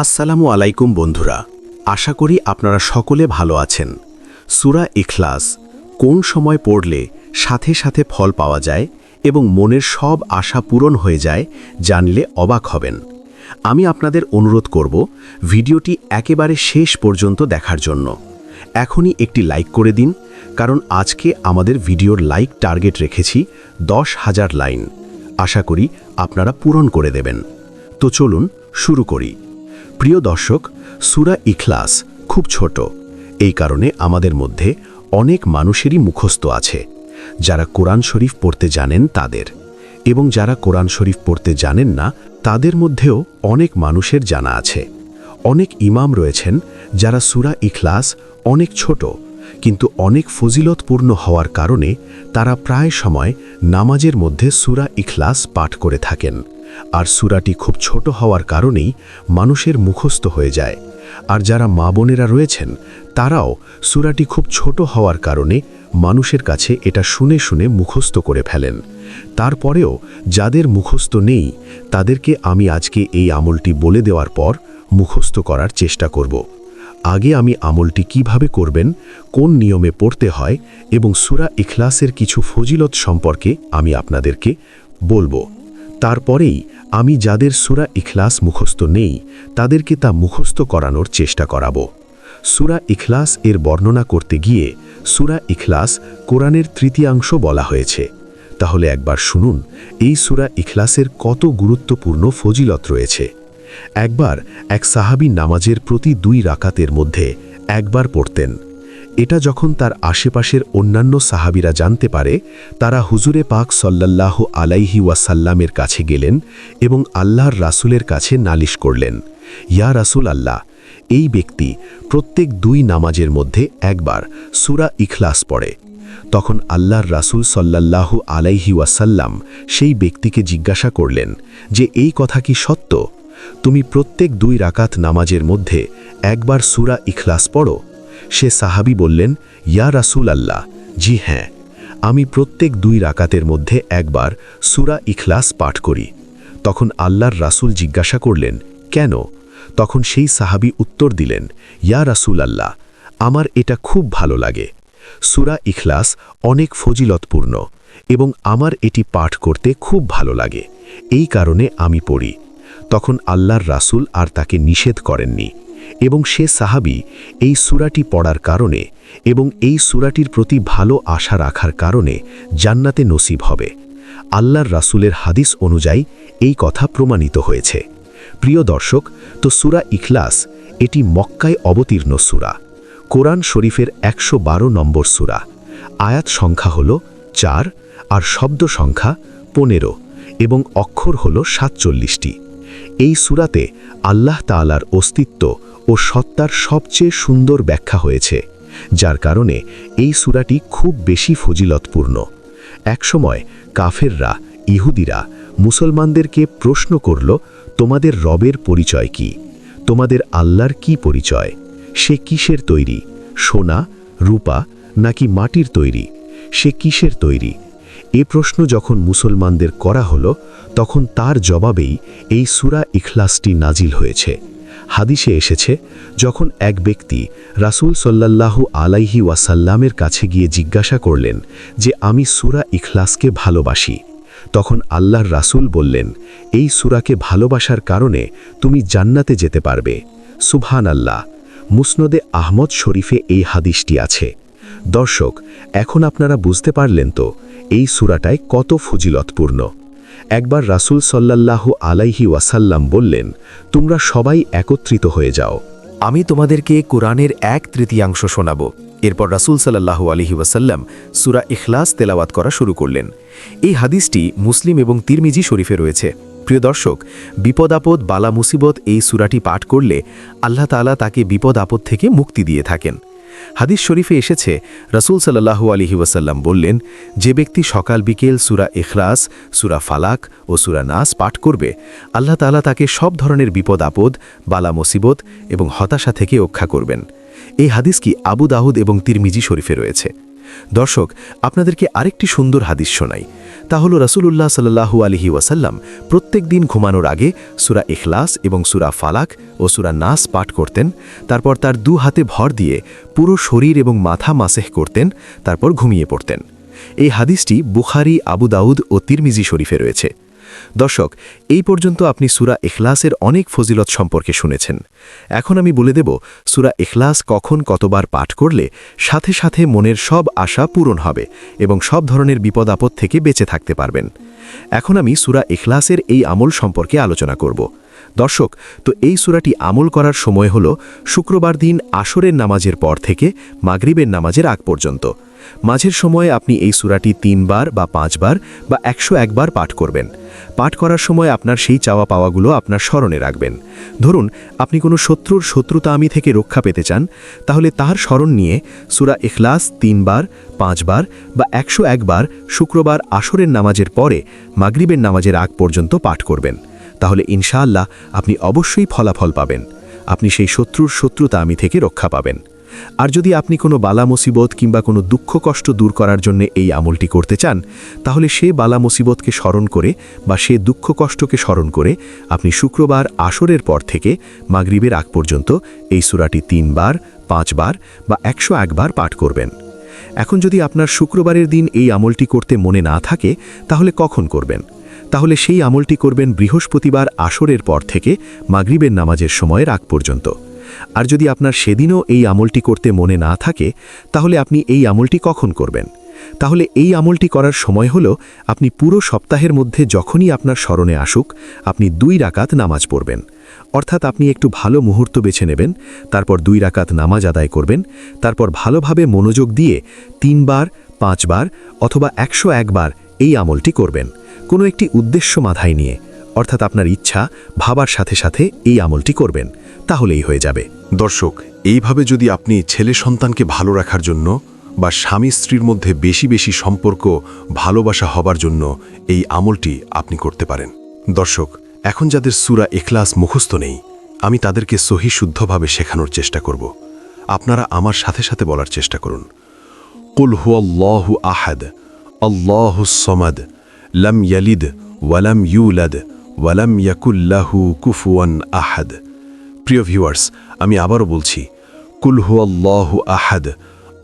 আসসালামু আলাইকুম বন্ধুরা, আশা করি আপনারা সকলে ভালো আছেন। সূরা ইখলাস কোন সময় পড়লে সাথে সাথে ফল পাওয়া যায় এবং মনের সব আশা পূরণ হয়ে যায় জানলে অবাক হবেন। আমি আপনাদের অনুরোধ করব ভিডিওটি একেবারে শেষ পর্যন্ত দেখার জন্য। এখনই একটি লাইক করে দিন, কারণ আজকে আমাদের ভিডিওর লাইক টার্গেট রেখেছি 10,000 লাইন। আশা করি আপনারা পূরণ করে দেবেন। তো চলুন শুরু করি। প্রিয় দর্শক, সূরা ইখলাস খুব ছোট, এই কারণে আমাদের মধ্যে অনেক মানুষেরই মুখস্থ আছে। যারা কোরআন শরীফ পড়তে জানেন তাদের, এবং যারা কোরআন শরীফ পড়তে জানেন না তাদের মধ্যেও অনেক মানুষের জানা আছে। অনেক ইমাম রয়েছেন যারা সূরা ইখলাস অনেক ছোট কিন্তু অনেক ফজিলতপূর্ণ হওয়ার কারণে তারা প্রায় সময় নামাজের মধ্যে সূরা ইখলাস পাঠ করে থাকেন। আর সূরাটি খুব ছোট হওয়ার কারণেই মানুষের মুখস্থ হয়ে যায়। আর যারা মা বোনেরা রয়েছেন তারাও সূরাটি খুব ছোট হওয়ার কারণে মানুষের কাছে এটা শুনে শুনে মুখস্থ করে ফেলেন। তারপরেও যাদের মুখস্থ নেই তাদেরকে আমি আজকে এই আমলটি বলে দেওয়ার পর মুখস্থ করার চেষ্টা করব। আগে আমি আমলটি কিভাবে করবেন, কোন নিয়মে পড়তে হয় এবং সূরা ইখলাসের কিছু ফজিলত সম্পর্কে আমি আপনাদেরকে বলবো। তারপরেই আমি যাদের সূরা ইখলাস মুখস্থ নেই তাদেরকে তা মুখস্থ করানোর চেষ্টা করাবো। সূরা ইখলাস এর বর্ণনা করতে গিয়ে সূরা ইখলাস কোরআনের তৃতীয়াংশ বলা হয়েছে। তাহলে একবার শুনুন এই সূরা ইখলাসের কত গুরুত্বপূর্ণ ফজিলত রয়েছে। একবার এক সাহাবী নামাজের প্রতি 2 রাকাতের মধ্যে একবার পড়তেন। এটা যখন তার আশেপাশের অন্যান্য সাহাবীরা জানতে পারে, তারা হুজুরে পাক সাল্লাল্লাহু আলাইহি ওয়াসাল্লামের কাছে গেলেন এবং আল্লাহর রাসূলের কাছে নালিশ করলেন, ইয়া রাসূল আল্লাহ, এই ব্যক্তি প্রত্যেক 2 নামাজের মধ্যে একবার সূরা ইখলাস পড়ে। তখন আল্লাহর রাসূল সাল্লাল্লাহু আলাইহি ওয়াসাল্লাম সেই ব্যক্তিকে জিজ্ঞাসা করলেন যে এই কথা কি সত্য? তুমি প্রত্যেক 2 রাকাত নামাজের মধ্যে একবার সূরা ইখলাস পড়ো? সে সাহাবী বললেন, ইয়া রাসূল আল্লাহ, জি হ্যাঁ, আমি প্রত্যেক 2 রাকাতের মধ্যে একবার সূরা ইখলাস পাঠ করি। তখন আল্লাহর রাসূল জিজ্ঞাসা করলেন, কেন? তখন সেই সাহাবী উত্তর দিলেন, ইয়া রাসূল আল্লাহ, আমার এটা খুব ভালো লাগে। সূরা ইখলাস অনেক ফজিলতপূর্ণ এবং আমার এটি পাঠ করতে খুব ভালো লাগে, এই কারণে আমি পড়ি। তখন আল্লাহর রাসূল আর তাকে নিষেধ করেননি এবং সে সাহাবী এই সূরাটি পড়ার কারণে এবং এই সূরাটির প্রতি ভালো আশা রাখার কারণে জান্নাতে নসিব হবে। আল্লাহর রাসূলের হাদিস অনুযায়ী এই কথা প্রমাণিত হয়েছে। প্রিয় দর্শক, তো সূরা ইখলাস এটি মক্কায় অবতীর্ণ সূরা। কোরআন শরীফের 112 নম্বর সূরা। আয়াত সংখ্যা হল 4 আর শব্দ সংখ্যা 15 এবং অক্ষর হল 47টি। এই সূরাতে আল্লাহ তাআলার অস্তিত্ব ও সত্তার সবচেয়ে সুন্দর ব্যাখ্যা হয়েছে, যার কারণে এই সূরাটি খুব বেশি ফজিলতপূর্ণ। একসময় কাফেররা, ইহুদিরা মুসলমানদেরকে প্রশ্ন করল, তোমাদের রবের পরিচয় কি? তোমাদের আল্লাহর কি পরিচয়? সে কিসের তৈরি? সোনা, রূপা নাকি মাটির তৈরি? সে কিসের তৈরি? এ প্রশ্ন যখন মুসলমানদের করা হলো তখন তার জবাবেই এই সূরা ইখলাসটি নাজিল হয়েছে। হাদিসে এসেছে, যখন এক ব্যক্তি রাসূল সাল্লাল্লাহু আলাইহি ওয়াসাল্লামের কাছে গিয়ে জিজ্ঞাসা করলেন যে আমি সূরা ইখলাসকে ভালোবাসি, তখন আল্লাহর রাসূল বললেন, এই সূরাকে ভালোবাসার কারণে তুমি জান্নাতে যেতে পারবে। সুবহানাল্লাহ। মুসনদে আহমদ শরীফে এই হাদিসটি আছে। দর্শক, এখন আপনারা বুঝতে পারলেন তো এই সূরাটায় কত ফজিলতপূর্ণ। একবার রাসূল সাল্লাল্লাহু আলাইহি ওয়াসাল্লাম বললেন, তোমরা সবাই একত্রিত হয়ে যাও, আমি তোমাদেরকে কোরআনের 1/3 শোনাব। এরপর রাসূল সাল্লাল্লাহু আলাইহি ওয়াসাল্লাম সূরা ইখলাস তেলাওয়াত করা শুরু করলেন। এই হাদিসটি মুসলিম এবং তিরমিজি শরীফে রয়েছে। প্রিয় দর্শক, বিপদ আপদ, বালা মুসিবত এই সূরাটি পাঠ করলে আল্লাহ তাআলা তাকে বিপদ আপদ থেকে মুক্তি দিয়ে থাকেন। হাদিস শরীফে এসেছে, রাসূল সাল্লাল্লাহু আলাইহি ওয়াসাল্লাম বললেন, যে ব্যক্তি সকাল বিকেল সূরা ইখলাস, সূরা ফালাক ও সূরা নাস পাঠ করবে, আল্লাহ তাআলা তাকে সব ধরনের বিপদ আপদ, বালা মুসিবত এবং হতাশা থেকে রক্ষা করবেন। এই হাদিস কি আবু দাউদ এবং তিরমিজি শরীফে রয়েছে। দর্শক, আপনাদেরকে আরেকটি সুন্দর হাদিস শোনাই। তা হল রাসূলুল্লাহ সাল্লাল্লাহু আলাইহি ওয়াসাল্লাম প্রত্যেক দিন ঘুমানোর আগে সূরা ইখলাস এবং সূরা ফালাক ও সূরা নাস পাঠ করতেন, তারপর তার দু হাতে ভর দিয়ে পুরো শরীর এবং মাথা মাসেহ করতেন, তারপর ঘুমিয়ে পড়তেন। এই হাদিসটি বুখারী, আবু দাউদ ও তিরমিজি শরীফে রয়েছে। দর্শক, এই পর্যন্ত আপনি সূরা ইখলাসের অনেক ফজিলত সম্পর্কে শুনেছেন। এখন আমি বলে দেব সূরা ইখলাস কখন কতবার পাঠ করলে সাথে সাথে মনের সব আশা পূরণ হবে এবং সব ধরনের বিপদ আপদ থেকে বেঁচে থাকতে পারবেন। এখন আমি সূরা ইখলাসের এই আমল সম্পর্কে আলোচনা করব। দর্শক, তো এই সূরাটি আমল করার সময় হল শুক্রবার দিন আসরের নামাজের পর থেকে মাগরিবের নামাজের আগ পর্যন্ত। মাঝের সময়ে আপনি এই সূরাটি 3 বার বা 5 বার বা 101 বার পাঠ করবেন। পাঠ করার সময় আপনার সেই চাওয়া পাওয়াগুলো আপনার স্মরণে রাখবেন। ধরুন আপনি কোনো শত্রুর শত্রুতামি থেকে রক্ষা পেতে চান, তাহলে তার স্মরণ নিয়ে সূরা ইখলাস 3 বার, 5 বার বা 101 বার শুক্রবার আসরের নামাজের পরে মাগরিবের নামাজের আগ পর্যন্ত পাঠ করবেন। তাহলে ইনশাআল্লাহ আপনি অবশ্যই ফলাফল পাবেন, আপনি সেই শত্রুর শত্রুতামি থেকে রক্ষা পাবেন। আর যদি আপনি কোনো বালা মুসিবত কিংবা কোনো দুঃখ কষ্ট দূর করার জন্য এই আমলটি করতে চান, তাহলে সে বালা মুসিবতকে স্মরণ করে বা সে দুঃখ কষ্টকে স্মরণ করে আপনি শুক্রবার আসরের পর থেকে মাগরিবের আগ পর্যন্ত এই সূরাটি 3 বার, 5 বার বা 101 বার পাঠ করবেন। এখন যদি আপনার শুক্রবারের দিন এই আমলটি করতে মনে না থাকে, তাহলে কখন করবেন? তাহলে সেই আমলটি করবেন বৃহস্পতিবার আসরের পর থেকে মাগরিবের নামাজের সময়ের আগ পর্যন্ত। আর যদি আপনার সেদিনও এই আমলটি করতে মনে না থাকে, তাহলে আপনি এই আমলটি কখন করবেন? তাহলে এই আমলটি করার সময় হলো আপনি পুরো সপ্তাহের মধ্যে যখনই আপনার স্মরণে আসুক আপনি 2 রাকাত নামাজ পড়বেন। অর্থাৎ আপনি একটু ভালো মুহূর্ত বেছে নেবেন, তারপর 2 রাকাত নামাজ আদায় করবেন, তারপর ভালোভাবে মনোযোগ দিয়ে 3 বার, 5 বার অথবা 101 বার এই আমলটি করবেন, কোনো একটি উদ্দেশ্য মাথায় নিয়ে। অর্থাৎ আপনার ইচ্ছা ভাবার সাথে সাথে এই আমলটি করবেন, তাহলেই হয়ে যাবে। দর্শক, এইভাবে যদি আপনি ছেলে সন্তানকে ভালো রাখার জন্য বা স্বামী স্ত্রীর মধ্যে বেশি বেশি সম্পর্ক ভালোবাসা হবার জন্য এই আমলটি আপনি করতে পারেন। দর্শক, এখন যাদের সূরা ইখলাস মুখস্থ নেই, আমি তাদেরকে সহি শুদ্ধভাবে শেখানোর চেষ্টা করব। আপনারা আমার সাথে সাথে বলার চেষ্টা করুন। কুল হুয়াল্লাহু আহাদ, আল্লাহুস সামাদ, লাম ইয়ালিদ ওয়ালাম ইউলাদ ওয়ালাম ইয়াকুল লাহু কুফুয়ান আহাদ। প্রিয় ভিউয়ার্স, আমি আবারও বলছি, কুল হুয়াল্লাহু আহাদ,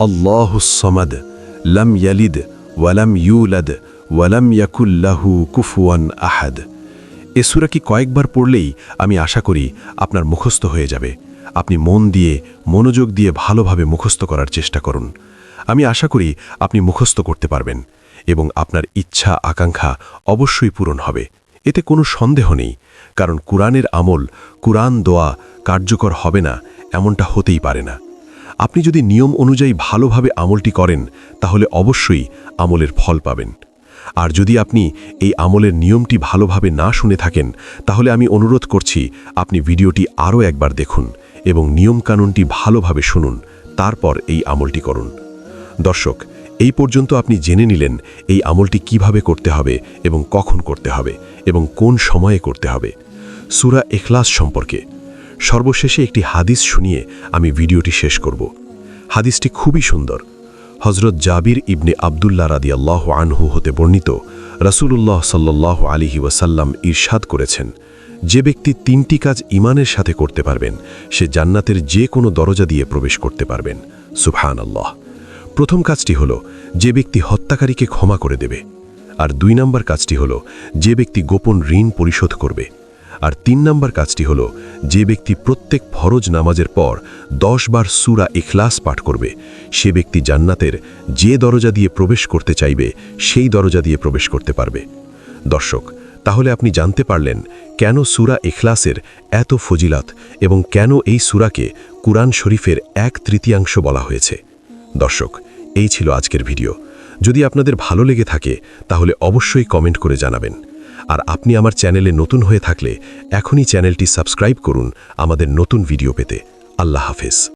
আল্লাহুস সামাদ, লাম ইয়ালিদ ওয়ালাম ইউলাদ ওয়ালাম ইয়াকুল লাহু কুফুয়ান আহাদ। এ সূরাটি কয়েকবার পড়লেই আমি আশা করি আপনার মুখস্থ হয়ে যাবে। আপনি মন দিয়ে মনোযোগ দিয়ে ভালোভাবে মুখস্থ করার চেষ্টা করুন। আমি আশা করি আপনি মুখস্থ করতে পারবেন এবং আপনার ইচ্ছা আকাঙ্ক্ষা অবশ্যই পূরণ হবে, এতে কোনো সন্দেহ নেই। কারণ কুরআনের আমল, কুরআন দোয়া কার্যকর হবে না এমনটা হতেই পারে না। আপনি যদি নিয়ম অনুযায়ী ভালোভাবে আমলটি করেন, তাহলে অবশ্যই আমলের ফল পাবেন। আর যদি আপনি এই আমলের নিয়মটি ভালোভাবে না শুনে থাকেন, তাহলে আমি অনুরোধ করছি আপনি ভিডিওটি আরও একবার দেখুন এবং নিয়মকানুনটি ভালোভাবে শুনুন, তারপর এই আমলটি করুন। দর্শক, এই পর্যন্ত আপনি জেনে নিলেন এই আমলটি কিভাবে করতে হবে এবং কখন করতে হবে এবং কোন সময়ে করতে হবে। সূরা ইখলাস সম্পর্কে সর্বশেষে একটি হাদিস শুনিয়ে আমি ভিডিওটি শেষ করব। হাদিসটি খুবই সুন্দর। হযরত জাবির ইবনে আব্দুল্লাহ রাদিয়াল্লাহু আনহু হতে বর্ণিত, রাসূলুল্লাহ সাল্লাল্লাহু আলাইহি ওয়াসাল্লাম ইরশাদ করেছেন, যে ব্যক্তি 3টি কাজ ঈমানের সাথে করতে পারবেন, সে জান্নাতের যে কোনো দরজা দিয়ে প্রবেশ করতে পারবেন। সুবহানাল্লাহ। প্রথম কাজটি হলো যে ব্যক্তি হত্যাকারীকে ক্ষমা করে দেবে, আর 2 নম্বর কাজটি হলো যে ব্যক্তি গোপন ঋণ পরিশোধ করবে, আর 3 নম্বর কাজটি হলো যে ব্যক্তি প্রত্যেক ফরজ নামাজের পর 10 বার সূরা ইখলাস পাঠ করবে, সে ব্যক্তি জান্নাতের যে দরজা দিয়ে প্রবেশ করতে চাইবে সেই দরজা দিয়ে প্রবেশ করতে পারবে। দর্শক, তাহলে আপনি জানতে পারলেন কেন সূরা ইখলাসের এত ফজিলত এবং কেন এই সূরাকে কুরআন শরীফের 1/3 বলা হয়েছে। দর্শক, এই ছিল আজকের ভিডিও। যদি আপনাদের ভালো লেগে থাকে তাহলে অবশ্যই কমেন্ট করে জানাবেন। আর আপনি আমার চ্যানেলে নতুন হয়ে থাকলে এখনই চ্যানেলটি সাবস্ক্রাইব করুন আমাদের নতুন ভিডিও পেতে। আল্লাহ হাফেজ।